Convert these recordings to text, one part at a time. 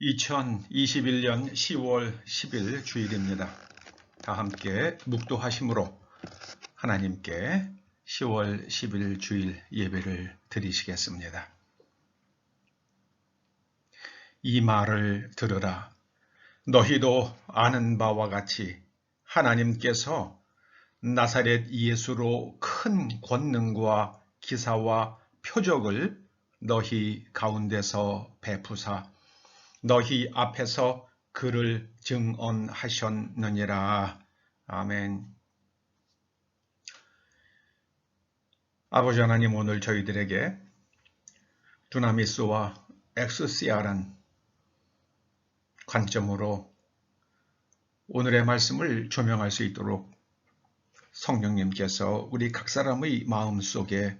2021년 10월 10일 주일입니다. 다 함께 묵도하심으로 하나님께 10월 10일 주일 예배를 드리시겠습니다. 이 말을 들으라. 너희도 아는 바와 같이 하나님께서 나사렛 예수로 큰 권능과 기사와 표적을 너희 가운데서 베푸사 너희 앞에서 그를 증언하셨느니라. 아멘. 아버지 하나님, 오늘 저희들에게 두나미스와 엑스시아란 관점으로 오늘의 말씀을 조명할 수 있도록 성령님께서 우리 각 사람의 마음속에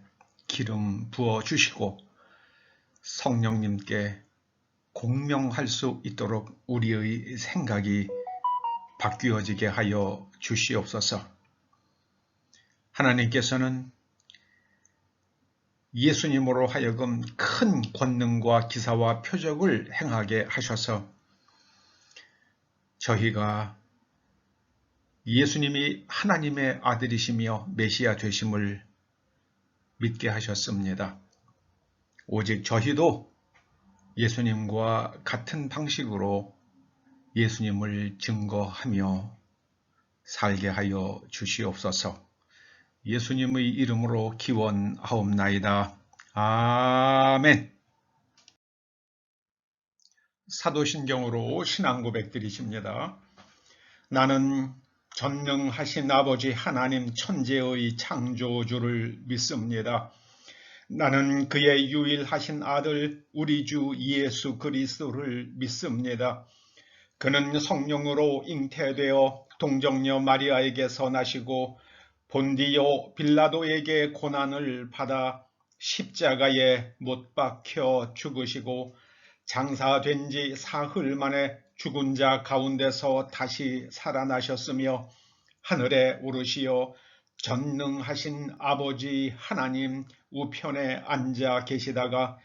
기름 부어주시고 성령님께 공명할 수 있도록 우리의 생각이 바뀌어지게 하여 주시옵소서. 하나님께서는 예수님으로 하여금 큰 권능과 기사와 표적을 행하게 하셔서 저희가 예수님이 하나님의 아들이시며 메시아 되심을 믿게 하셨습니다. 오직 저희도 예수님과 같은 방식으로 예수님을 증거하며 살게 하여 주시옵소서. 예수님의 이름으로 기원하옵나이다. 아멘. 사도신경으로 신앙 고백 드리십니다. 나는 전능하신 아버지 하나님 천지의 창조주를 믿습니다. 나는 그의 유일하신 아들 우리 주 예수 그리스도를 믿습니다. 그는 성령으로 잉태되어 동정녀 마리아에게서 나시고 본디오 빌라도에게 고난을 받아 십자가에 못 박혀 죽으시고 장사된 지 사흘 만에 죽은 자 가운데서 다시 살아나셨으며 하늘에 오르시어 전능하신 아버지 하나님 우편에 앉아 계시다가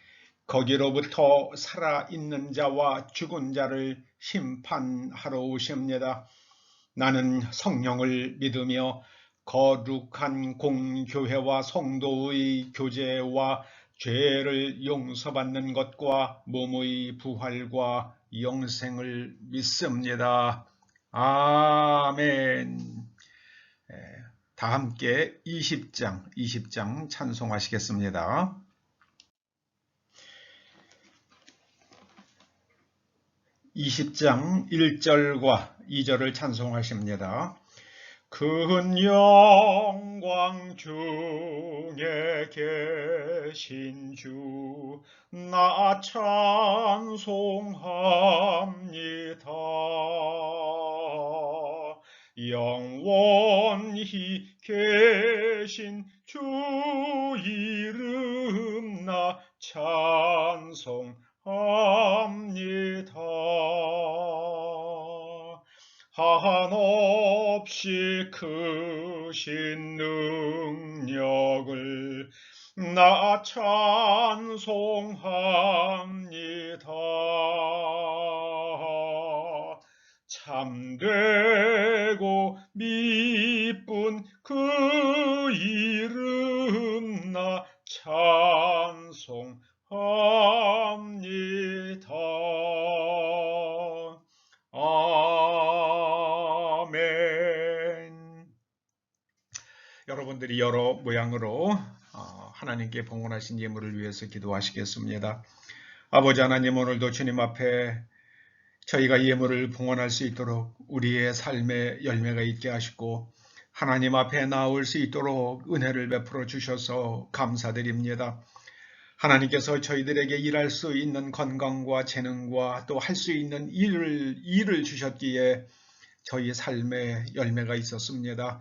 거기로부터 살아있는 자와 죽은 자를 심판하러 오십니다. 나는 성령을 믿으며 거룩한 공교회와 성도의 교제와 죄를 용서받는 것과 몸의 부활과 영생을 믿습니다. 아멘. 다 함께 20장 찬송하시겠습니다. 20장 1절과 2절을 찬송하십니다. 큰 영광 중에 계신 주 나 찬송합니다. 영원히 계신 주 이름 나 찬송합니다. 한없이 크신 능력을 나 찬송합니다. 참되고 미쁜 그 이름 나 찬송합니다. 아멘. 여러분들이 여러 모양으로 하나님께 봉헌하신 예물을 위해서 기도하시겠습니다. 아버지 하나님, 오늘도 주님 앞에 저희가 예물을 봉헌할 수 있도록 우리의 삶에 열매가 있게 하시고 하나님 앞에 나올 수 있도록 은혜를 베풀어 주셔서 감사드립니다. 하나님께서 저희들에게 일할 수 있는 건강과 재능과 또 할 수 있는 일을 주셨기에 저희 삶에 열매가 있었습니다.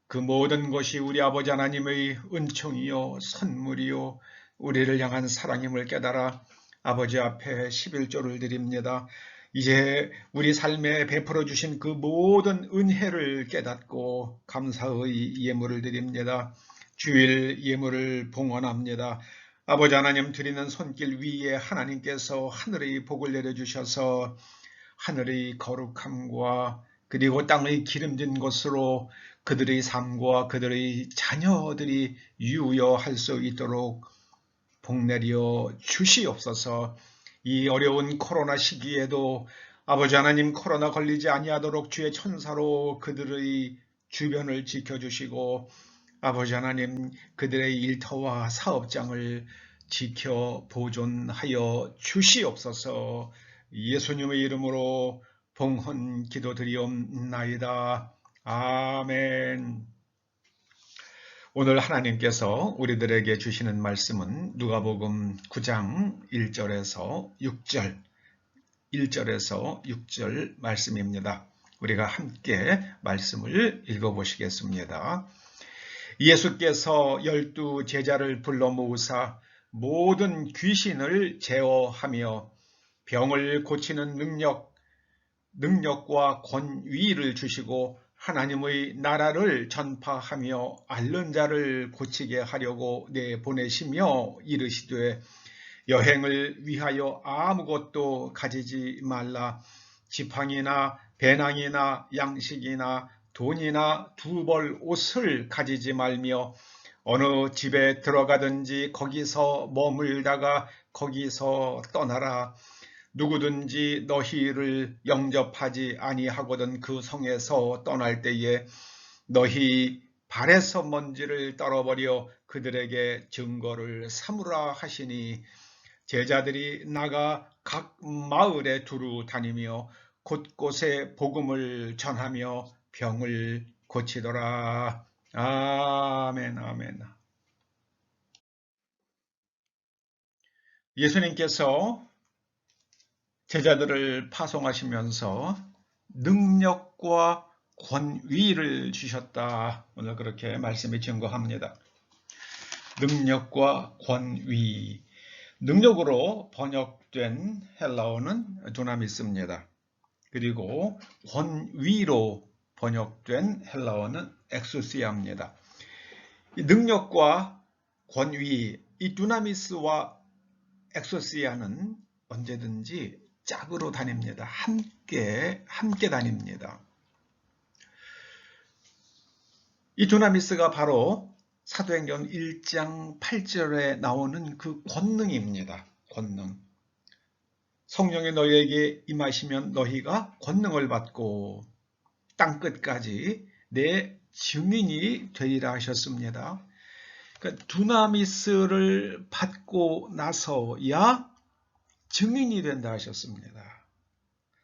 그 모든 것이 우리 아버지 하나님의 은총이요 선물이요 우리를 향한 사랑임을 깨달아 아버지 앞에 11조를 드립니다. 이제 우리 삶에 베풀어 주신 그 모든 은혜를 깨닫고 감사의 예물을 드립니다. 주일 예물을 봉헌합니다. 아버지 하나님 드리는 손길 위에 하나님께서 하늘의 복을 내려주셔서 하늘의 거룩함과 그리고 땅의 기름진 것으로 그들의 삶과 그들의 자녀들이 유효할 수 있도록 복 내려 주시옵소서. 이 어려운 코로나 시기에도 아버지 하나님 코로나 걸리지 아니하도록 주의 천사로 그들의 주변을 지켜주시고 아버지 하나님 그들의 일터와 사업장을 지켜 보존하여 주시옵소서. 예수님의 이름으로 봉헌 기도드리옵나이다. 아멘. 오늘 하나님께서 우리들에게 주시는 말씀은 누가복음 9장 1절에서 6절, 1절에서 6절 말씀입니다. 우리가 함께 말씀을 읽어보시겠습니다. 예수께서 12 제자를 불러 모으사 모든 귀신을 제어하며 병을 고치는 능력과 권위를 주시고 하나님의 나라를 전파하며 앓는 자를 고치게 하려고 내보내시며 이르시되 여행을 위하여 아무것도 가지지 말라. 지팡이나 배낭이나 양식이나 돈이나 두 벌 옷을 가지지 말며 어느 집에 들어가든지 거기서 머물다가 거기서 떠나라. 누구든지 너희를 영접하지 아니하거든 그 성에서 떠날 때에 너희 발에서 먼지를 떨어버려 그들에게 증거를 삼으라 하시니 제자들이 나가 각 마을에 두루 다니며 곳곳에 복음을 전하며 병을 고치더라. 아멘, 아멘. 예수님께서 제자들을 파송하시면서 능력과 권위를 주셨다. 오늘 그렇게 말씀이 증거합니다. 능력과 권위. 능력으로 번역된 헬라어는 두나미스입니다. 그리고 권위로 번역된 헬라어는 엑소시아입니다. 이 능력과 권위, 이 두나미스와 엑소시아는 언제든지 짝으로 다닙니다. 함께 다닙니다. 이 두나미스가 바로 사도행전 1장 8절에 나오는 그 권능입니다. 권능. 성령이 너희에게 임하시면 너희가 권능을 받고 땅끝까지 내 증인이 되리라 하셨습니다. 그러니까 두나미스를 받고 나서야 증인이 된다 하셨습니다.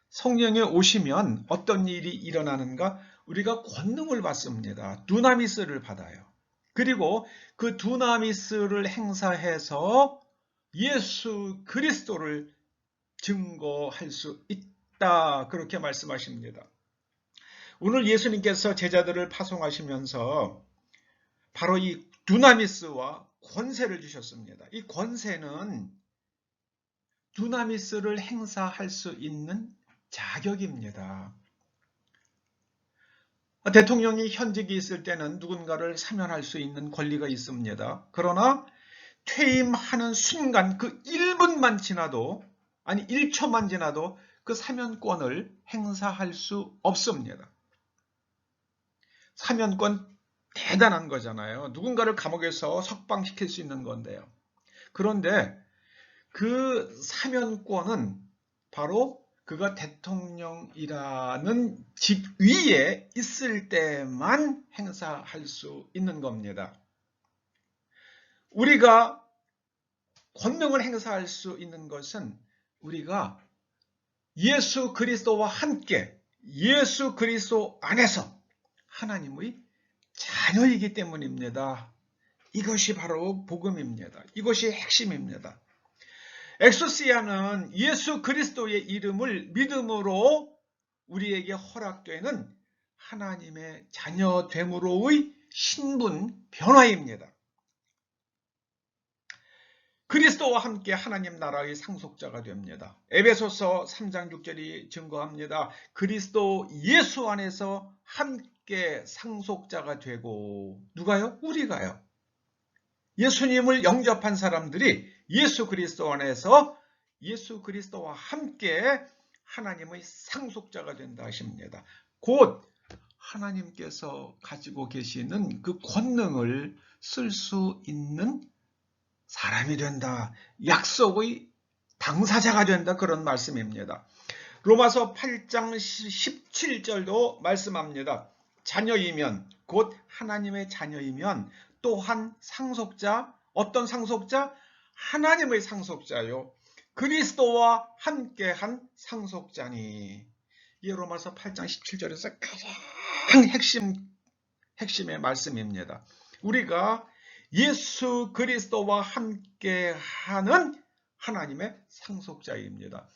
성령이 오시면 어떤 일이 일어나는가? 우리가 권능을 받습니다. 두나미스를 받아요. 그리고 그 두나미스를 행사해서 예수 그리스도를 증거할 수 있다. 그렇게 말씀하십니다. 오늘 예수님께서 제자들을 파송하시면서 바로 이 두나미스와 권세를 주셨습니다. 이 권세는 두나미스를 행사할 수 있는 자격입니다. 대통령이 현직에 있을 때는 누군가를 사면할 수 있는 권리가 있습니다. 그러나 퇴임하는 순간 그 1분만 지나도, 아니 1초만 지나도 그 사면권을 행사할 수 없습니다. 사면권 대단한 거잖아요. 누군가를 감옥에서 석방시킬 수 있는 건데요. 그런데 그 사면권은 바로 그가 대통령이라는 직위에 있을 때만 행사할 수 있는 겁니다. 우리가 권능을 행사할 수 있는 것은 우리가 예수 그리스도와 함께 예수 그리스도 안에서 하나님의 자녀이기 때문입니다. 이것이 바로 복음입니다. 이것이 핵심입니다. 엑소시아는 예수 그리스도의 이름을 믿음으로 우리에게 허락되는 하나님의 자녀됨으로의 신분 변화입니다. 그리스도와 함께 하나님 나라의 상속자가 됩니다. 에베소서 3장 6절이 증거합니다. 그리스도 예수 안에서 함께 상속자가 되고, 누가요? 우리가요. 예수님을 영접한 사람들이 예수 그리스도 안에서 예수 그리스도와 함께 하나님의 상속자가 된다 하십니다. 곧 하나님께서 가지고 계시는 그 권능을 쓸 수 있는 사람이 된다. 약속의 당사자가 된다. 그런 말씀입니다. 로마서 8장 17절도 말씀합니다. 자녀이면, 곧 하나님의 자녀이면 또한 상속자, 어떤 상속자? 하나님의 상속자요. 그리스도와 함께한 상속자니. 이 로마서 8장 17절에서 가장 핵심의 말씀입니다. 우리가 예수 그리스도와 함께하는 하나님의 상속자입니다.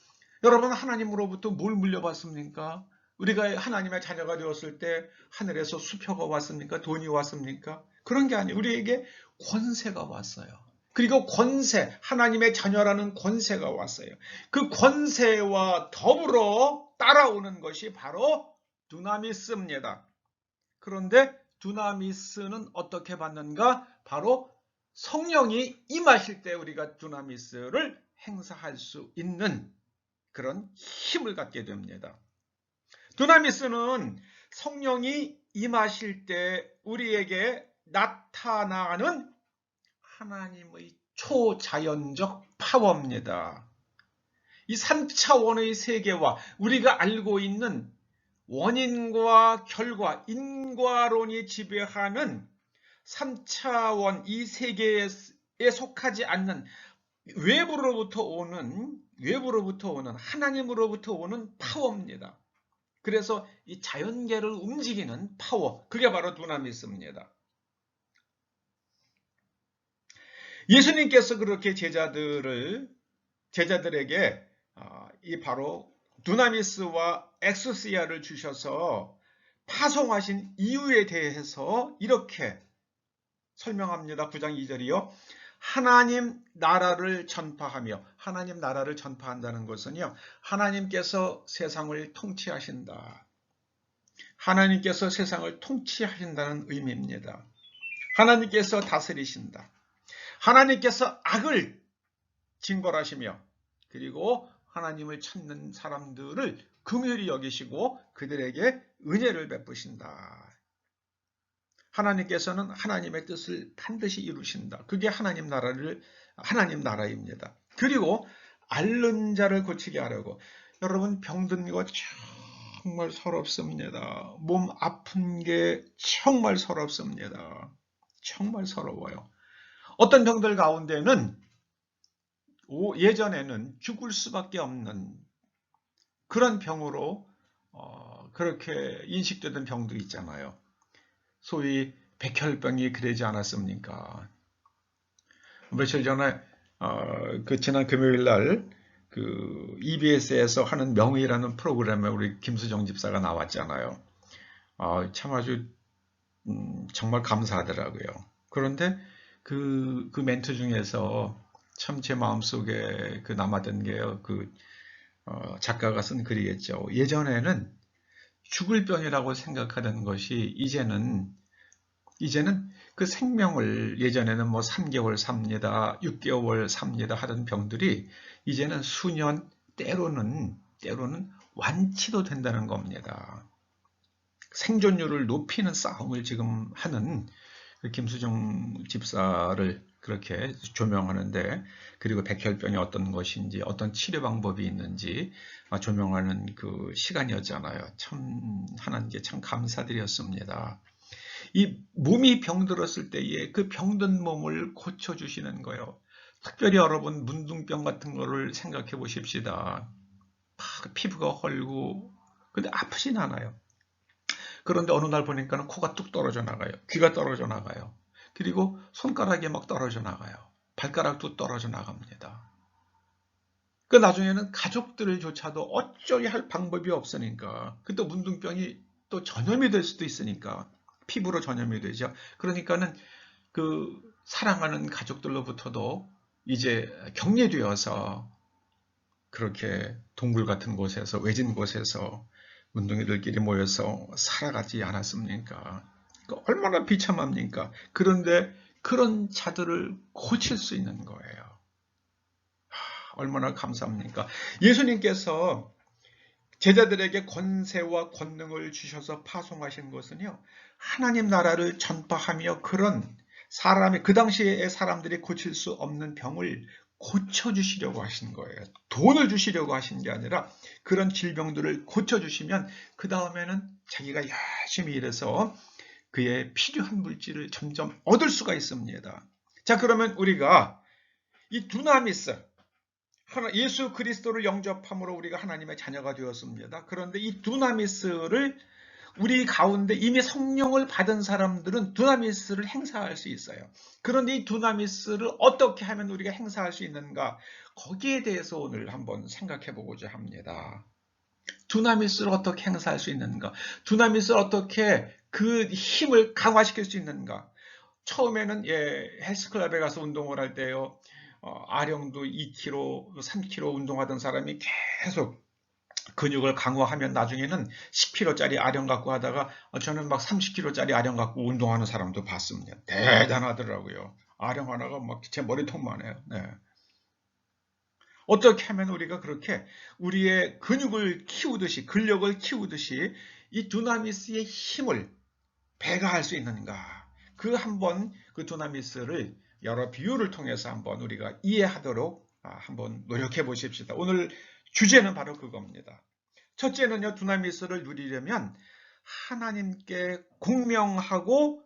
여러분, 하나님으로부터 뭘 물려받습니까? 우리가 하나님의 자녀가 되었을 때 하늘에서 수표가 왔습니까? 돈이 왔습니까? 그런 게 아니에요. 우리에게 권세가 왔어요. 그리고 권세, 하나님의 자녀라는 권세가 왔어요. 그 권세와 더불어 따라오는 것이 바로 두나미스입니다. 그런데 두나미스는 어떻게 받는가? 바로 성령이 임하실 때 우리가 두나미스를 행사할 수 있는 그런 힘을 갖게 됩니다. 두나미스는 성령이 임하실 때 우리에게 나타나는 하나님의 초자연적 파워입니다. 이 3차원의 세계와 우리가 알고 있는 원인과 결과, 인과론이 지배하는 3차원 이 세계에 속하지 않는 외부로부터 오는 하나님으로부터 오는 파워입니다. 그래서 이 자연계를 움직이는 파워, 그게 바로 두나미스입니다. 예수님께서 그렇게 제자들에게 이 바로 두나미스와 엑소시아를 주셔서 파송하신 이유에 대해서 이렇게 설명합니다. 9장 2절이요. 하나님 나라를 전파하며, 하나님 나라를 전파한다는 것은요, 하나님께서 세상을 통치하신다. 하나님께서 세상을 통치하신다는 의미입니다. 하나님께서 다스리신다. 하나님께서 악을 징벌하시며, 그리고 하나님을 찾는 사람들을 긍휼히 여기시고 그들에게 은혜를 베푸신다. 하나님께서는 하나님의 뜻을 반드시 이루신다. 그게 하나님 나라입니다. 그리고 앓는 자를 고치게 하려고. 여러분, 병든 거 정말 서럽습니다. 몸 아픈 게 정말 서럽습니다. 정말 서러워요. 어떤 병들 가운데는 예전에는 죽을 수밖에 없는 그런 병으로 그렇게 인식되던 병도 있잖아요. 소위 백혈병이 그러지 않았습니까? 며칠 전에 지난 금요일 날 EBS에서 하는 명의라는 프로그램에 우리 김수정 집사가 나왔잖아요. 참 아주 정말 감사하더라고요. 그런데 그 멘트 중에서 참 제 마음속에 남았던 게요. 작가가 쓴 글이겠죠. 예전에는 죽을 병이라고 생각하던 것이 이제는 그 생명을, 예전에는 뭐 3개월 삽니다, 6개월 삽니다 하던 병들이 이제는 수년, 때로는 완치도 된다는 겁니다. 생존율을 높이는 싸움을 지금 하는 김수정 집사를 그렇게 조명하는데, 그리고 백혈병이 어떤 것인지, 어떤 치료 방법이 있는지 조명하는 그 시간이었잖아요. 참 하나님께 참 감사드렸습니다. 이 몸이 병들었을 때에 그 병든 몸을 고쳐주시는 거예요. 특별히 여러분, 문둥병 같은 거를 생각해 보십시다. 피부가 헐고 근데 아프진 않아요. 그런데 어느 날 보니까 코가 뚝 떨어져 나가요. 귀가 떨어져 나가요. 그리고 손가락이 막 떨어져 나가요. 발가락도 떨어져 나갑니다. 그 나중에는 가족들조차도 어쩌리 할 방법이 없으니까, 그 또 문둥병이 또 전염이 될 수도 있으니까 피부로 전염이 되죠. 그러니까는 그 사랑하는 가족들로부터도 이제 격리되어서 그렇게 동굴 같은 곳에서, 외진 곳에서 문둥이들끼리 모여서 살아가지 않았습니까? 얼마나 비참합니까? 그런데 그런 자들을 고칠 수 있는 거예요. 얼마나 감사합니까? 예수님께서 제자들에게 권세와 권능을 주셔서 파송하신 것은요, 하나님 나라를 전파하며 그런 그 당시에 사람들이 고칠 수 없는 병을 고쳐주시려고 하신 거예요. 돈을 주시려고 하신 게 아니라 그런 질병들을 고쳐주시면 그 다음에는 자기가 열심히 일해서 그의 필요한 물질을 점점 얻을 수가 있습니다. 자, 그러면 우리가 이 두나미스, 예수 그리스도를 영접함으로 우리가 하나님의 자녀가 되었습니다. 그런데 이 두나미스를 우리 가운데 이미 성령을 받은 사람들은 두나미스를 행사할 수 있어요. 그런데 이 두나미스를 어떻게 하면 우리가 행사할 수 있는가? 거기에 대해서 오늘 한번 생각해 보고자 합니다. 두나미스를 어떻게 행사할 수 있는가? 두나미스를 어떻게 그 힘을 강화시킬 수 있는가? 처음에는 헬스클럽에 가서 운동을 할 때요. 아령도 2kg, 3kg 운동하던 사람이 계속 근육을 강화하면 나중에는 10kg짜리 아령 갖고 하다가 저는 막 30kg짜리 아령 갖고 운동하는 사람도 봤습니다. 대단하더라고요. 아령 하나가 막 제 머리통만 해요. 네. 어떻게 하면 우리가 그렇게 우리의 근육을 키우듯이, 근력을 키우듯이 이 두나미스의 힘을 배가할 수 있는가? 그 두나미스를 여러 비유를 통해서 한번 우리가 이해하도록 한번 노력해 보십시다. 오늘 주제는 바로 그겁니다. 첫째는요, 두나미스를 누리려면 하나님께 공명하고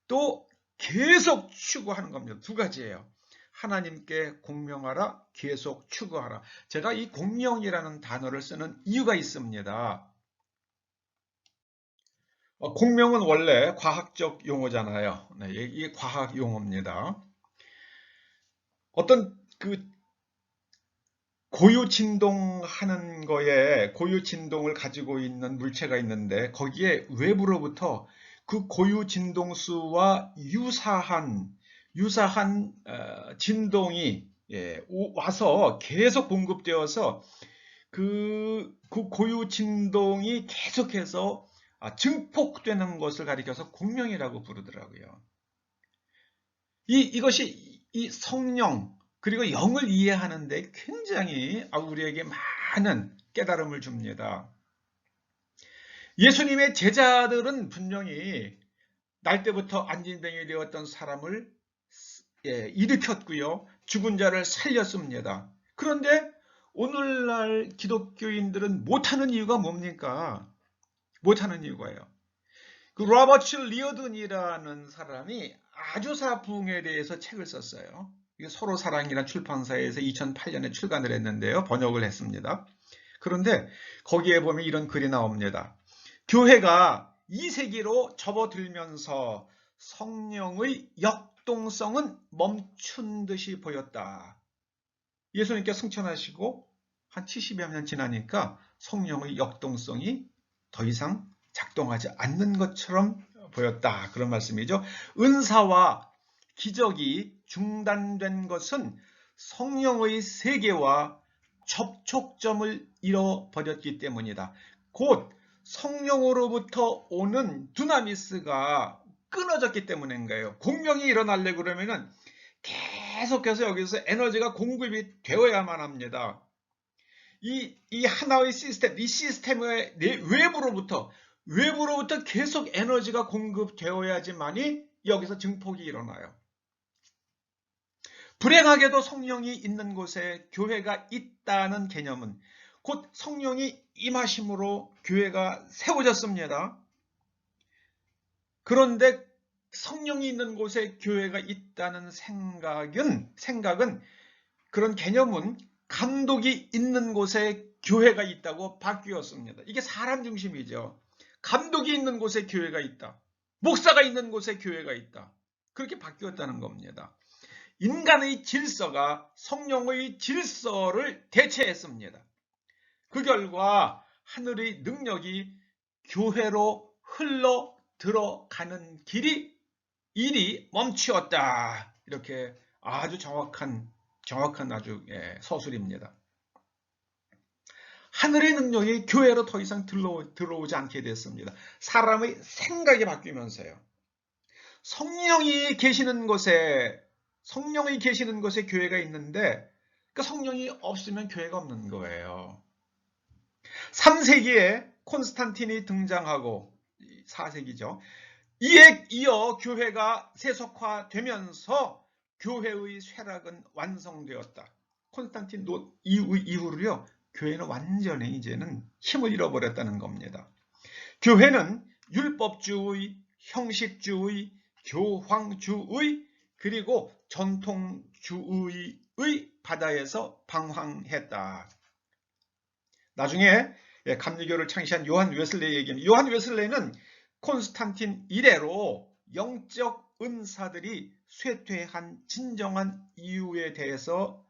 또 계속 추구하는 겁니다. 두 가지예요. 하나님께 공명하라, 계속 추구하라. 제가 이 공명이라는 단어를 쓰는 이유가 있습니다. 공명은 원래 과학적 용어잖아요. 네, 이게 과학 용어입니다. 어떤 고유 진동하는 거에 고유 진동을 가지고 있는 물체가 있는데 거기에 외부로부터 그 고유 진동수와 유사한 진동이 와서 계속 공급되어서 그 고유 진동이 계속해서 증폭되는 것을 가리켜서 공명이라고 부르더라고요. 이것이 이 성령 그리고 영을 이해하는데 굉장히 우리에게 많은 깨달음을 줍니다. 예수님의 제자들은 분명히 날 때부터 안진뱅이 되었던 사람을 일으켰고요. 죽은 자를 살렸습니다. 그런데 오늘날 기독교인들은 못하는 이유가 뭡니까? 못하는 이유가요. 그 로버트 리어든이라는 사람이 아주사 부흥에 대해서 책을 썼어요. 이게 서로 사랑이라는 출판사에서 2008년에 출간을 했는데요. 번역을 했습니다. 그런데 거기에 보면 이런 글이 나옵니다. 교회가 2세기로 접어들면서 성령의 역동성은 멈춘 듯이 보였다. 예수님께 승천하시고 한 70여 년 지나니까 성령의 역동성이 더 이상 작동하지 않는 것처럼 보였다. 그런 말씀이죠. 은사와 기적이 중단된 것은 성령의 세계와 접촉점을 잃어버렸기 때문이다. 곧 성령으로부터 오는 두나미스가 끊어졌기 때문인 거예요. 공명이 일어나려고 그러면은 계속해서 여기서 에너지가 공급이 되어야만 합니다. 이 하나의 시스템, 이 시스템의 외부로부터 계속 에너지가 공급되어야지만이 여기서 증폭이 일어나요. 불행하게도 성령이 있는 곳에 교회가 있다는 개념은 곧 성령이 임하심으로 교회가 세워졌습니다. 그런데 성령이 있는 곳에 교회가 있다는 생각은 그런 개념은 감독이 있는 곳에 교회가 있다고 바뀌었습니다. 이게 사람 중심이죠. 감독이 있는 곳에 교회가 있다. 목사가 있는 곳에 교회가 있다. 그렇게 바뀌었다는 겁니다. 인간의 질서가 성령의 질서를 대체했습니다. 그 결과 하늘의 능력이 교회로 흘러 들어가는 일이 멈추었다. 이렇게 아주 정확한 아주 서술입니다. 하늘의 능력이 교회로 더 이상 들어오지 않게 됐습니다. 사람의 생각이 바뀌면서요. 성령이 계시는 곳에 교회가 있는데 그 성령이 없으면 교회가 없는 거예요. 3세기에 콘스탄틴이 등장하고 4세기죠. 이에 이어 교회가 세속화되면서 교회의 쇠락은 완성되었다. 콘스탄틴 이후로요, 교회는 완전히 이제는 힘을 잃어버렸다는 겁니다. 교회는 율법주의, 형식주의, 교황주의, 그리고 전통주의의 바다에서 방황했다. 나중에 감리교를 창시한 요한 웨슬레이 얘기입니다. 요한 웨슬레이는 콘스탄틴 이래로 영적 은사들이 쇠퇴한 진정한 이유에 대해서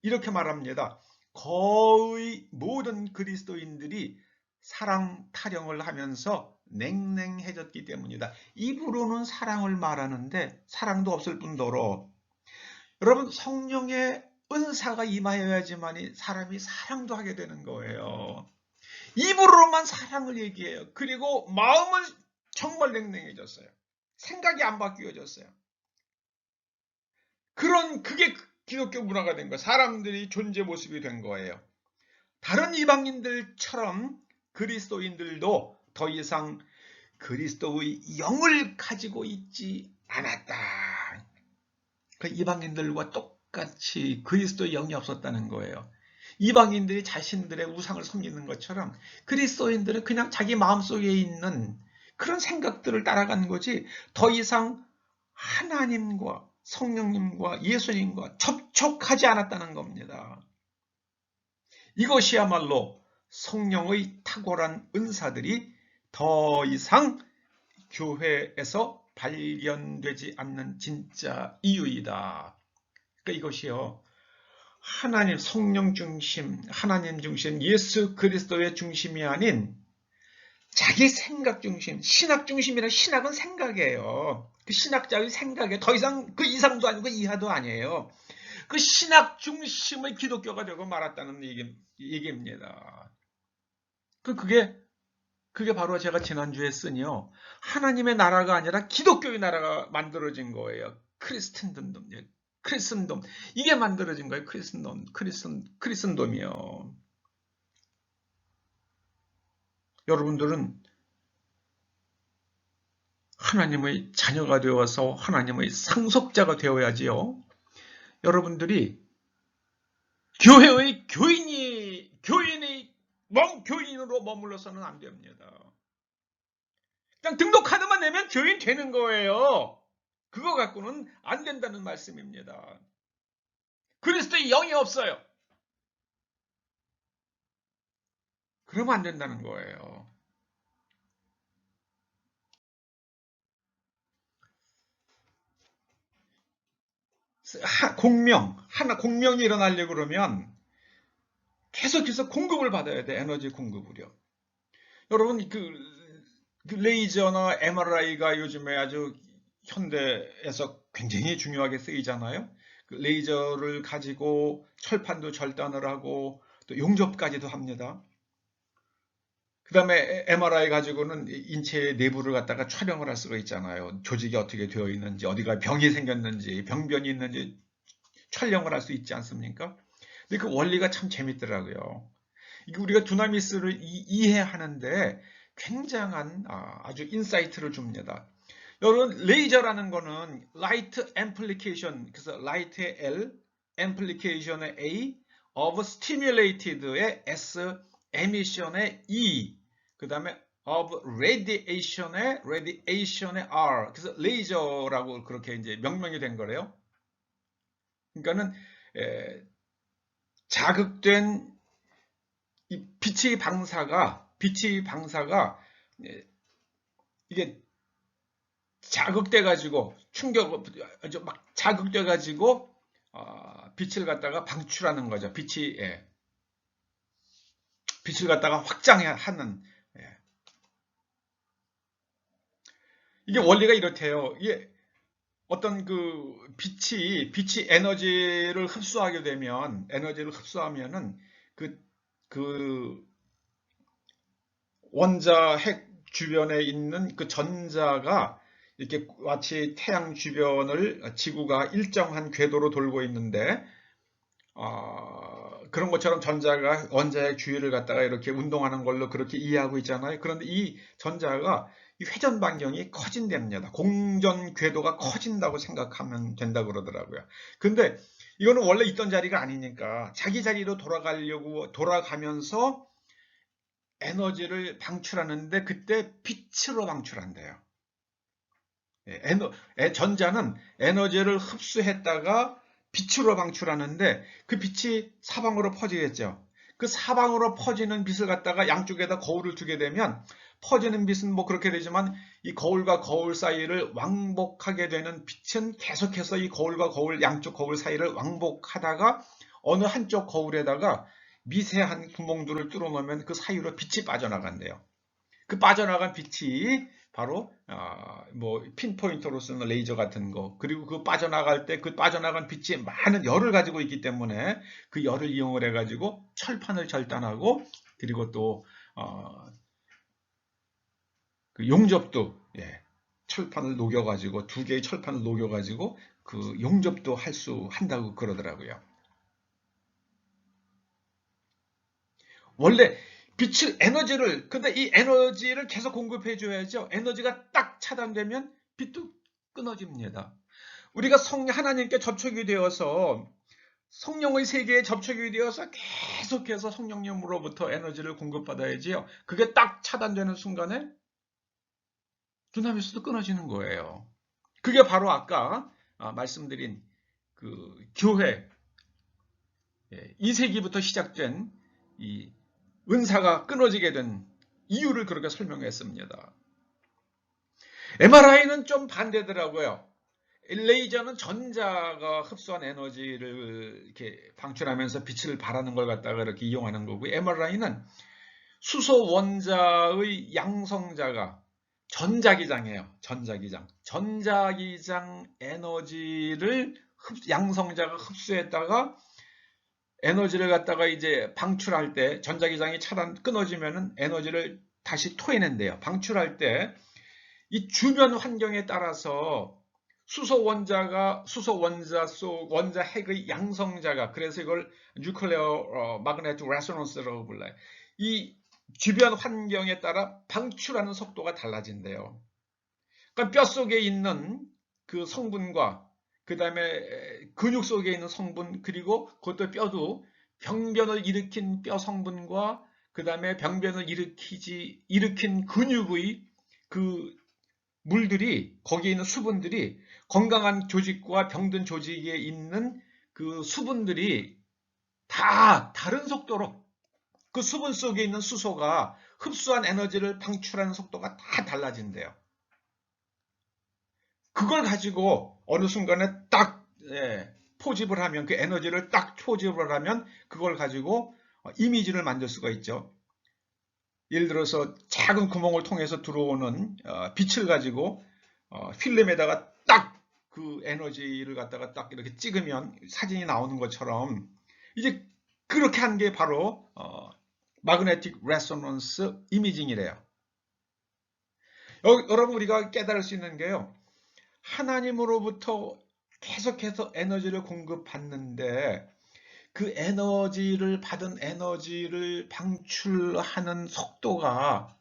이렇게 말합니다. 거의 모든 그리스도인들이 사랑 타령을 하면서 냉랭해졌기 때문이다. 입으로는 사랑을 말하는데 사랑도 없을 뿐더러 여러분, 성령의 은사가 임하여야지만이 사람이 사랑도 하게 되는 거예요. 입으로만 사랑을 얘기해요. 그리고 마음은 정말 냉랭해졌어요. 생각이 안 바뀌어졌어요. 그게 기독교 문화가 된 거예요. 사람들이 존재 모습이 된 거예요. 다른 이방인들처럼 그리스도인들도 더 이상 그리스도의 영을 가지고 있지 않았다. 그 이방인들과 똑같이 그리스도의 영이 없었다는 거예요. 이방인들이 자신들의 우상을 섬기는 것처럼 그리스도인들은 그냥 자기 마음속에 있는 그런 생각들을 따라간 거지 더 이상 하나님과 성령님과 예수님과 접촉하지 않았다는 겁니다. 이것이야말로 성령의 탁월한 은사들이 더 이상 교회에서 발견되지 않는 진짜 이유이다. 그러니까 이것이요, 하나님 성령 중심, 하나님 중심, 예수 그리스도의 중심이 아닌 자기 생각 중심, 신학 중심이라 신학은 생각이에요. 그 신학자의 생각에 더 이상 그 이상도 아니고 이하도 아니에요. 그 신학 중심의 기독교가 되고 말았다는 얘기입니다. 그게 바로 제가 지난주에 쓴요, 하나님의 나라가 아니라 기독교의 나라가 만들어진 거예요. 크리스천덤. 이게 만들어진 거예요. 크리스천덤이요. 여러분들은 하나님의 자녀가 되어서 하나님의 상속자가 되어야지요. 여러분들이 교회의 교인으로 머물러서는 안 됩니다. 그냥 등록 카드만 내면 교인 되는 거예요. 그거 갖고는 안 된다는 말씀입니다. 그리스도의 영이 없어요. 그러면 안 된다는 거예요. 공명이 일어나려고 그러면 계속해서 공급을 받아야 돼. 에너지 공급을요. 여러분, 그 레이저나 MRI가 요즘에 아주 현대에서 굉장히 중요하게 쓰이잖아요. 그 레이저를 가지고 철판도 절단을 하고 또 용접까지도 합니다. 그 다음에 MRI 가지고는 인체 내부를 갖다가 촬영을 할 수가 있잖아요. 조직이 어떻게 되어 있는지, 어디가 병이 생겼는지, 병변이 있는지 촬영을 할 수 있지 않습니까? 근데 그 원리가 참 재밌더라고요. 이게 우리가 두나미스를 이해하는데 굉장한 아주 인사이트를 줍니다. 여러분, 레이저라는 거는 라이트 앰플리케이션, 그래서 라이트의 L, 앰플리케이션의 A, of stimulated의 S, emission의 E, 그 다음에 of radiation의 R, 그래서 레이저라고 그렇게 이제 명명이 된 거래요. 그러니까는 자극된 이 빛의 방사가 이게 자극돼 가지고 아주 막 자극돼 가지고 빛을 갖다가 방출하는 거죠. 빛을 갖다가 확장하는. 이게 원리가 이렇대요. 이게 어떤 그 빛이 에너지를 흡수하면은 그 원자 핵 주변에 있는 그 전자가 이렇게 마치 태양 주변을 지구가 일정한 궤도로 돌고 있는데 그런 것처럼 전자가 원자의 주위를 갖다가 이렇게 운동하는 걸로 그렇게 이해하고 있잖아요. 그런데 이 전자가 이 회전 반경이 커진답니다. 공전 궤도가 커진다고 생각하면 된다고 그러더라고요. 근데 이거는 원래 있던 자리가 아니니까 자기 자리로 돌아가면서 에너지를 방출하는데 그때 빛으로 방출한대요. 전자는 에너지를 흡수했다가 빛으로 방출하는데 그 빛이 사방으로 퍼지겠죠. 그 사방으로 퍼지는 빛을 갖다가 양쪽에다 거울을 두게 되면 퍼지는 빛은 뭐 그렇게 되지만 이 거울과 거울 사이를 왕복하게 되는 빛은 계속해서 이 거울과 거울 양쪽 거울 사이를 왕복하다가 어느 한쪽 거울에다가 미세한 구멍들을 뚫어 놓으면 그 사이로 빛이 빠져나간대요. 그 빠져나간 빛이 바로 뭐 핀포인터로 쓰는 레이저 같은 거, 그리고 그 빠져나갈 때 그 빠져나간 빛이 많은 열을 가지고 있기 때문에 그 열을 이용을 해가지고 철판을 절단하고, 그리고 또 그 용접도, 철판을 녹여가지고 두 개의 철판을 녹여가지고 그 용접도 한다고 그러더라고요. 원래 빛을 에너지를, 근데 이 에너지를 계속 공급해 줘야죠. 에너지가 딱 차단되면 빛도 끊어집니다. 우리가 하나님께 접촉이 되어서 성령의 세계에 접촉이 되어서 계속해서 성령님으로부터 에너지를 공급받아야지요. 그게 딱 차단되는 순간에 두나미수도 끊어지는 거예요. 그게 바로 아까 말씀드린 그 교회 2세기부터 시작된 이 은사가 끊어지게 된 이유를 그렇게 설명했습니다. MRI는 좀 반대더라고요. 레이저는 전자가 흡수한 에너지를 이렇게 방출하면서 빛을 발하는 걸 갖다가 이렇게 이용하는 거고, MRI는 수소 원자의 양성자가 전자기장이에요. 전자기장 에너지를 양성자가 흡수했다가 에너지를 갖다가 이제 방출할 때 전자기장이 끊어지면은 에너지를 다시 토해낸대요. 방출할 때 이 주변 환경에 따라서 수소 원자 핵의 양성자가, 그래서 이걸 뉴클레어 마그네틱 레소넌스라고 불러요. 이 주변 환경에 따라 방출하는 속도가 달라진대요. 그러니까 뼈 속에 있는 그 성분과 그 다음에 근육 속에 있는 성분, 그리고 그것도 뼈도 병변을 일으킨 뼈 성분과 그 다음에 병변을 일으킨 근육의 그 물들이, 거기에 있는 수분들이, 건강한 조직과 병든 조직에 있는 그 수분들이 다 다른 속도로, 그 수분 속에 있는 수소가 흡수한 에너지를 방출하는 속도가 다 달라진대요. 그걸 가지고 어느 순간에 딱 포집을 하면, 그 에너지를 딱 포집을 하면 그걸 가지고 이미지를 만들 수가 있죠. 예를 들어서 작은 구멍을 통해서 들어오는 빛을 가지고 필름에다가 딱 그 에너지를 갖다가 딱 이렇게 찍으면 사진이 나오는 것처럼, 이제 그렇게 한 게 바로 마그네틱 레소넌스 이미징이래요. 여러분, 우리가 깨달을 수 있는 게요, 하나님으로부터 계속해서 에너지를 공급받는데 그 에너지를 받은 에너지를 방출하는 속도가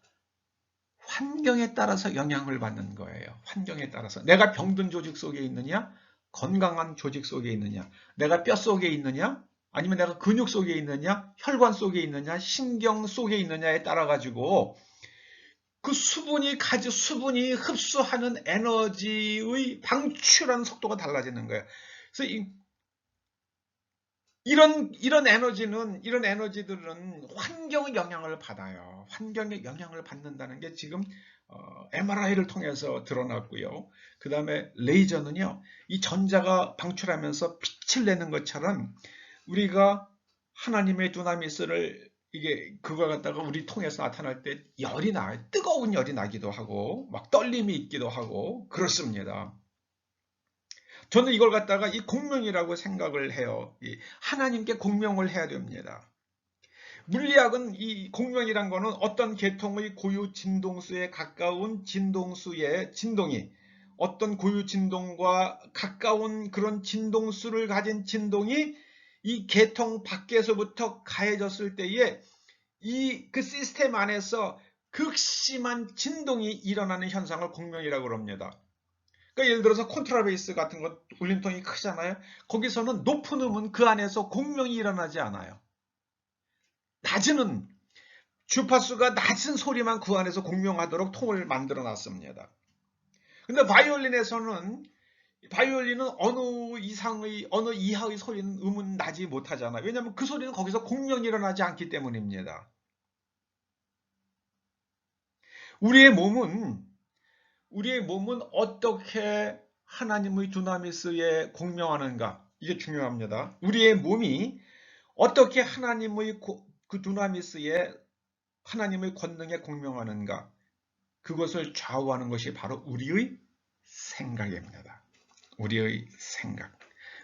환경에 따라서 영향을 받는 거예요. 환경에 따라서. 내가 병든 조직 속에 있느냐, 건강한 조직 속에 있느냐, 내가 뼈 속에 있느냐, 아니면 내가 근육 속에 있느냐, 혈관 속에 있느냐, 신경 속에 있느냐에 따라 가지고 그 수분이 흡수하는 에너지의 방출하는 속도가 달라지는 거예요. 그래서 이런 에너지들은 환경의 영향을 받아요. 환경의 영향을 받는다는 게 지금 MRI를 통해서 드러났고요. 그 다음에 레이저는요, 이 전자가 방출하면서 빛을 내는 것처럼 우리가 하나님의 두나미스를 그걸 갖다가 우리 통해서 나타날 때 뜨거운 열이 나기도 하고 막 떨림이 있기도 하고 그렇습니다. 저는 이걸 갖다가 이 공명이라고 생각을 해요. 하나님께 공명을 해야 됩니다. 물리학은 이 공명이란 거는 어떤 계통의 고유 진동수에 가까운 진동수의 진동이 어떤 고유 진동과 가까운 그런 진동수를 가진 진동이 이 계통 밖에서부터 가해졌을 때에 그 시스템 안에서 극심한 진동이 일어나는 현상을 공명이라고 그럽니다. 그러니까 예를 들어서 콘트라베이스 같은 것 울림통이 크잖아요. 거기서는 높은 음은 그 안에서 공명이 일어나지 않아요. 낮은 주파수가 낮은 소리만 그 안에서 공명하도록 통을 만들어 놨습니다. 근데 바이올린은 어느 이하의 소리는 음은 나지 못하잖아요. 왜냐하면 그 소리는 거기서 공명이 일어나지 않기 때문입니다. 우리의 몸은 어떻게 하나님의 두나미스에 공명하는가? 이게 중요합니다. 우리의 몸이 어떻게 하나님의 그 두나미스에 하나님의 권능에 공명하는가? 그것을 좌우하는 것이 바로 우리의 생각입니다. 우리의 생각.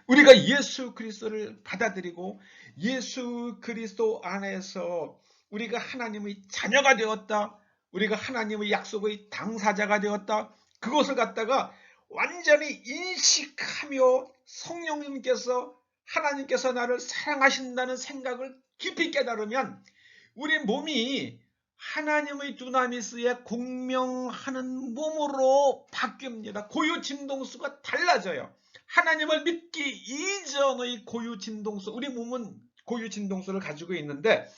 우리가 예수 그리스도를 받아들이고 예수 그리스도 안에서 우리가 하나님의 자녀가 되었다. 우리가 하나님의 약속의 당사자가 되었다. 그것을 갖다가 완전히 인식하며 성령님께서 하나님께서 나를 사랑하신다는 생각을 깊이 깨달으면 우리 몸이 하나님의 두나미스에 공명하는 몸으로 바뀝니다. 고유 진동수가 달라져요. 하나님을 믿기 이전의 고유 진동수, 우리 몸은 고유 진동수를 가지고 있는데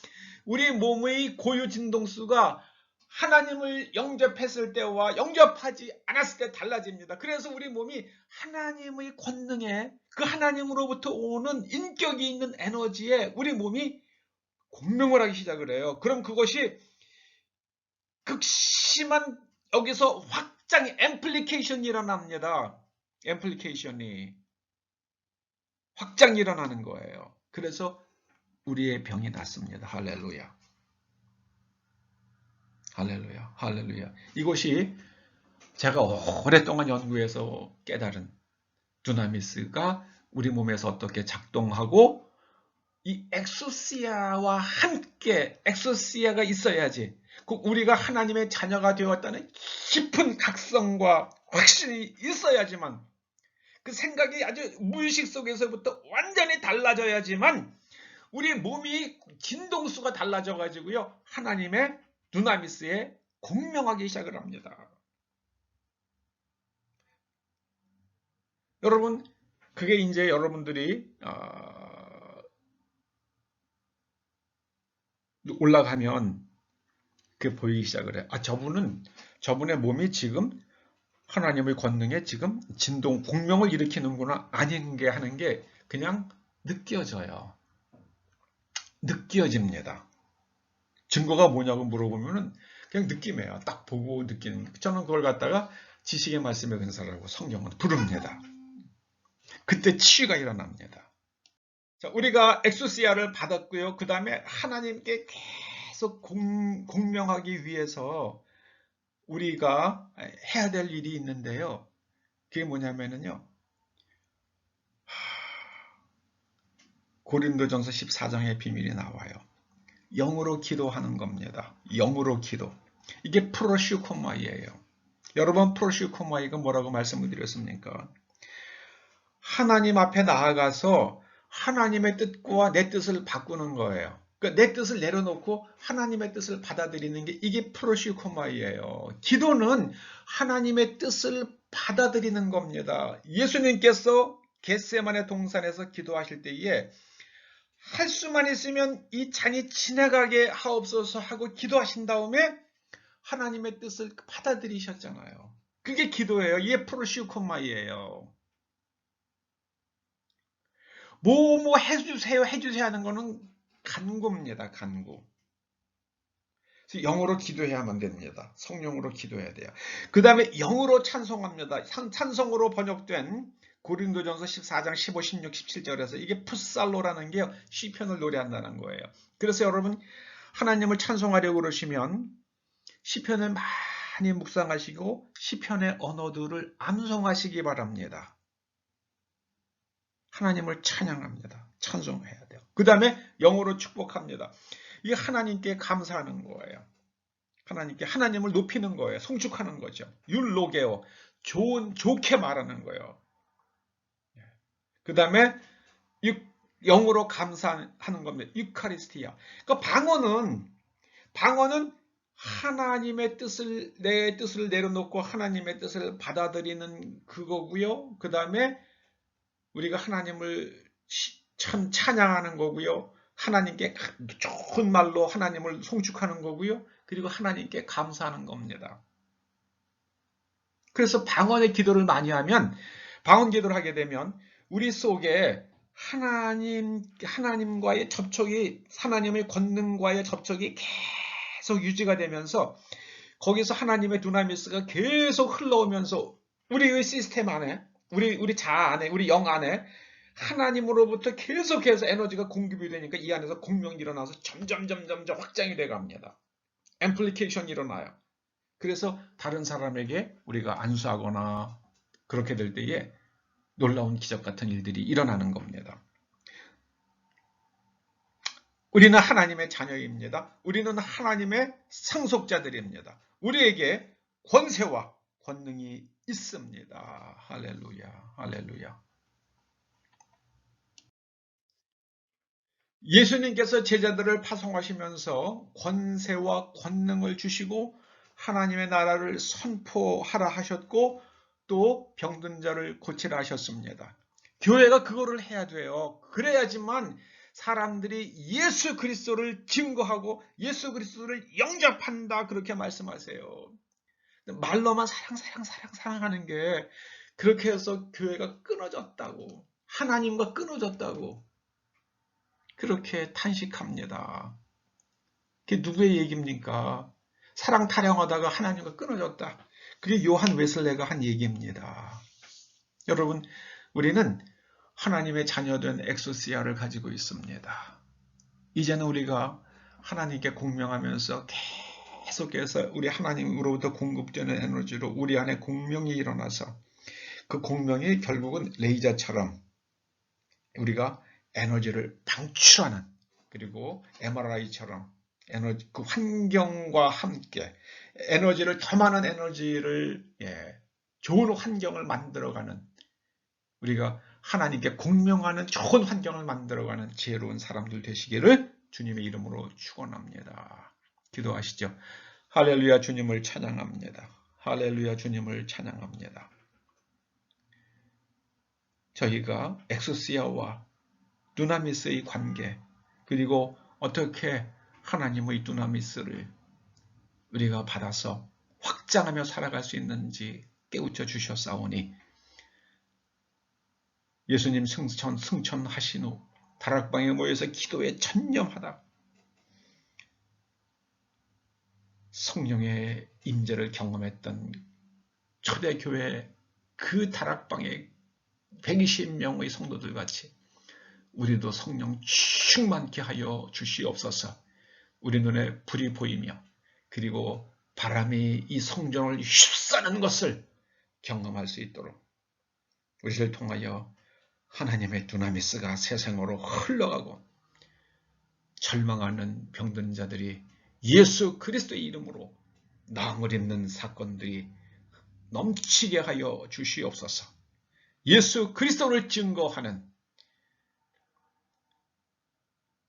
우리 몸의 고유 진동수가 하나님을 영접했을 때와 영접하지 않았을 때 달라집니다. 그래서 우리 몸이 하나님의 권능에 그 하나님으로부터 오는 인격이 있는 에너지에 우리 몸이 공명을 하기 시작을 해요. 그럼 그것이 극심한 여기서 확장이 앰플리케이션이 일어납니다. 앰플리케이션이 확장이 일어나는 거예요. 그래서 우리의 병이 낫습니다. 할렐루야. 할렐루야. 할렐루야. 이것이 제가 오랫동안 연구해서 깨달은 두나미스가 우리 몸에서 어떻게 작동하고 이 엑소시아와 함께 엑소시아가 있어야지 우리가 하나님의 자녀가 되었다는 깊은 각성과 확신이 있어야지만 그 생각이 아주 무의식 속에서부터 완전히 달라져야지만 우리 몸이 진동수가 달라져 가지고요 하나님의 두나미스에 공명하기 시작을 합니다. 여러분 그게 이제 여러분들이 올라가면 그게 보이기 시작을 해요. 저분의 몸이 지금 하나님의 권능에 지금 진동, 공명을 일으키는구나 아닌 게 하는 게 그냥 느껴져요. 느껴집니다. 증거가 뭐냐고 물어보면은 그냥 느낌이에요. 딱 보고 느끼는. 저는 그걸 갖다가 지식의 말씀의 근사라고 성경은 부릅니다. 그때 치유가 일어납니다. 자, 우리가 엑소시아를 받았고요. 그 다음에 하나님께 계속 공명하기 위해서 우리가 해야 될 일이 있는데요. 그게 뭐냐면은요. 고린도전서 14장의 비밀이 나와요. 영으로 기도하는 겁니다. 영으로 기도. 이게 프로슈코마이예요. 여러분 프로슈코마이가 뭐라고 말씀을 드렸습니까? 하나님 앞에 나아가서 하나님의 뜻과 내 뜻을 바꾸는 거예요. 그러니까 내 뜻을 내려놓고 하나님의 뜻을 받아들이는 게 이게 프로슈코마이예요. 기도는 하나님의 뜻을 받아들이는 겁니다. 예수님께서 겟세마네 동산에서 기도하실 때에 할 수만 있으면 이 잔이 지나가게 하옵소서 하고 기도하신 다음에 하나님의 뜻을 받아들이셨잖아요. 그게 기도예요. 이게 프로슈코마이예요. 뭐 해주세요 하는 거는 간구입니다. 간구. 영으로 기도해야만 됩니다. 성령으로 기도해야 돼요. 그 다음에 영으로 찬송합니다. 찬송으로 번역된 고린도전서 14장 15, 16, 17절에서 이게 풋살로라는 게 시편을 노래한다는 거예요. 그래서 여러분 하나님을 찬송하려고 그러시면 시편을 많이 묵상하시고 시편의 언어들을 암송하시기 바랍니다. 하나님을 찬양합니다. 찬송해야 돼요. 그 다음에 영어로 축복합니다. 이게 하나님께 감사하는 거예요. 하나님을 높이는 거예요. 송축하는 거죠. 율로게오. 좋게 말하는 거예요. 그 다음에 영어로 감사하는 겁니다. 유카리스티아. 그러니까 방언은 하나님의 뜻을, 내 뜻을 내려놓고 하나님의 뜻을 받아들이는 그거고요. 그 다음에 우리가 하나님을 참 찬양하는 거고요. 하나님께 좋은 말로 하나님을 송축하는 거고요. 그리고 하나님께 감사하는 겁니다. 그래서 방언의 기도를 많이 하면, 방언 기도를 하게 되면 우리 속에 하나님과의 접촉이, 하나님의 권능과의 접촉이 계속 유지가 되면서 거기서 하나님의 두나미스가 계속 흘러오면서 우리의 시스템 안에, 우리 자아 안에, 우리 영 안에 하나님으로부터 계속해서 에너지가 공급이 되니까 이 안에서 공명이 일어나서 점점 확장이 돼 갑니다. 앰플리케이션이 일어나요. 그래서 다른 사람에게 우리가 안수하거나 그렇게 될 때에 놀라운 기적 같은 일들이 일어나는 겁니다. 우리는 하나님의 자녀입니다. 우리는 하나님의 상속자들입니다. 우리에게 권세와 권능이 있습니다. 할렐루야, 할렐루야. 예수님께서 제자들을 파송하시면서 권세와 권능을 주시고 하나님의 나라를 선포하라 하셨고 또 병든 자를 고치라 하셨습니다. 교회가 그거를 해야 돼요. 그래야지만 사람들이 예수 그리스도를 증거하고 예수 그리스도를 영접한다 그렇게 말씀하세요. 말로만 사랑하는 게 그렇게 해서 교회가 끊어졌다고, 하나님과 끊어졌다고 그렇게 탄식합니다. 그게 누구의 얘기입니까? 사랑 타령하다가 하나님과 끊어졌다. 그게 요한 웨슬레가 한 얘기입니다. 여러분, 우리는 하나님의 자녀된 엑소시아를 가지고 있습니다. 이제는 우리가 하나님께 공명하면서 계속해서 우리 하나님으로부터 공급되는 에너지로 우리 안에 공명이 일어나서 그 공명이 결국은 레이저처럼 우리가 에너지를 방출하는, 그리고 MRI처럼 에너지, 그 환경과 함께 에너지를, 더 많은 에너지를, 좋은 환경을 만들어가는, 우리가 하나님께 공명하는 좋은 환경을 만들어가는 지혜로운 사람들 되시기를 주님의 이름으로 축원합니다. 기도하시죠. 할렐루야, 주님을 찬양합니다. 할렐루야, 주님을 찬양합니다. 저희가 엑소시아와 두나미스의 관계, 그리고 어떻게 하나님의 두나미스를 우리가 받아서 확장하며 살아갈 수 있는지 깨우쳐 주셨사오니 예수님 승천하신 후 다락방에 모여서 기도에 전념하다 성령의 임재를 경험했던 초대교회 그 다락방에 120명의 성도들 같이 우리도 성령 충만케 하여 주시옵소서. 우리 눈에 불이 보이며 그리고 바람이 이 성전을 휩싸는 것을 경험할 수 있도록 우리를 통하여 하나님의 두나미스가 세상으로 흘러가고 절망하는 병든 자들이 예수 그리스도의 이름으로 나음을 입는 사건들이 넘치게 하여 주시옵소서. 예수 그리스도를 증거하는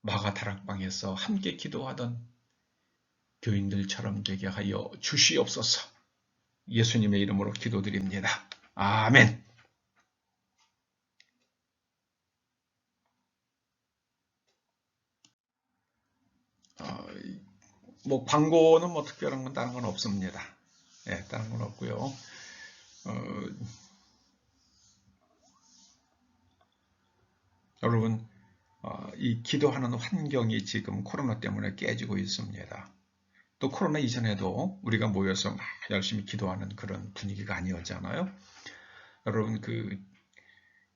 마가 다락방에서 함께 기도하던 교인들처럼 되게 하여 주시옵소서. 예수님의 이름으로 기도드립니다. 아멘. 광고는 특별한 건 다른 건 없습니다. 다른 건 없고요. 여러분, 이 기도하는 환경이 지금 코로나 때문에 깨지고 있습니다. 또 코로나 이전에도 우리가 모여서 막 열심히 기도하는 그런 분위기가 아니었잖아요. 여러분,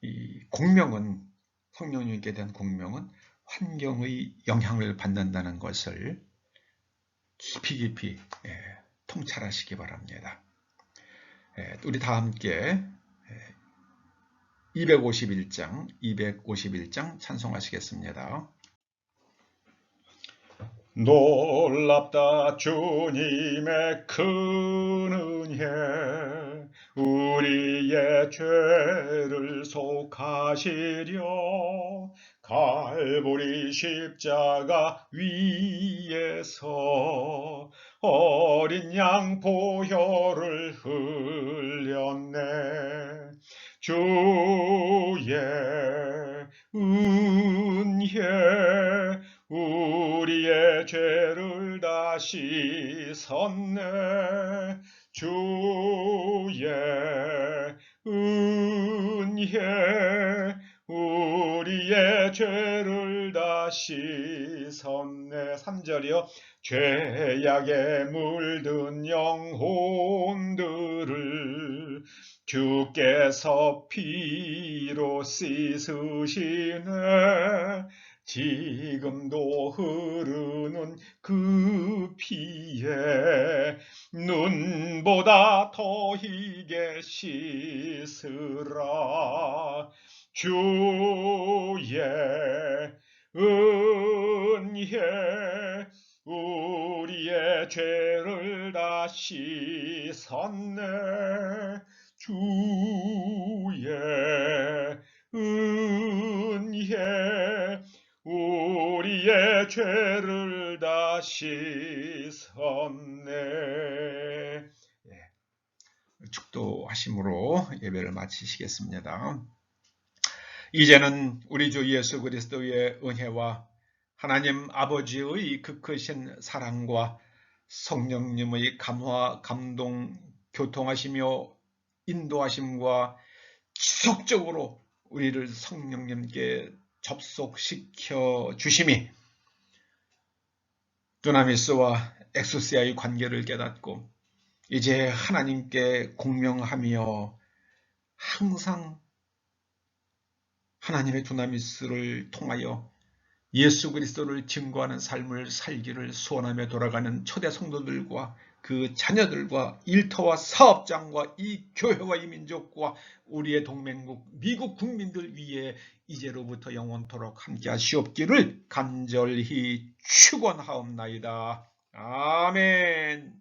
이 공명은, 성령님께 대한 공명은 환경의 영향을 받는다는 것을 깊이 통찰하시기 바랍니다. 우리 다 함께 251장 찬송하시겠습니다. 놀랍다 주님의 큰 은혜, 우리의 죄를 속하시려 갈보리 십자가 위에서 어린 양 보혈을 흘렸네. 주의 은혜 우리의 죄를 다 씻었네. 주의 은혜 우리의 죄를 다 씻었네. 3절이요. 죄악에 물든 영혼들을 주께서 피로 씻으시네. 지금도 흐르는 그 피에 눈보다 더 희게 씻으라. 주의 은혜 우리의 죄를 다 씻었네. 주의 은혜 우리의 죄를 다 씻었네. 축도하심으로 예배를 마치시겠습니다. 이제는 우리 주 예수 그리스도의 은혜와 하나님 아버지의 그 크신 사랑과 성령님의 감화, 감동, 교통하시며 인도하심과 지속적으로 우리를 성령님께 접속시켜 주심이 두나미스와 엑소시아의 관계를 깨닫고 이제 하나님께 공명하며 항상 하나님의 두나미스를 통하여 예수 그리스도를 증거하는 삶을 살기를 소원하며 돌아가는 초대 성도들과 그 자녀들과 일터와 사업장과 이 교회와 이 민족과 우리의 동맹국 미국 국민들 위해 이제로부터 영원토록 함께 하시옵기를 간절히 축원하옵나이다. 아멘.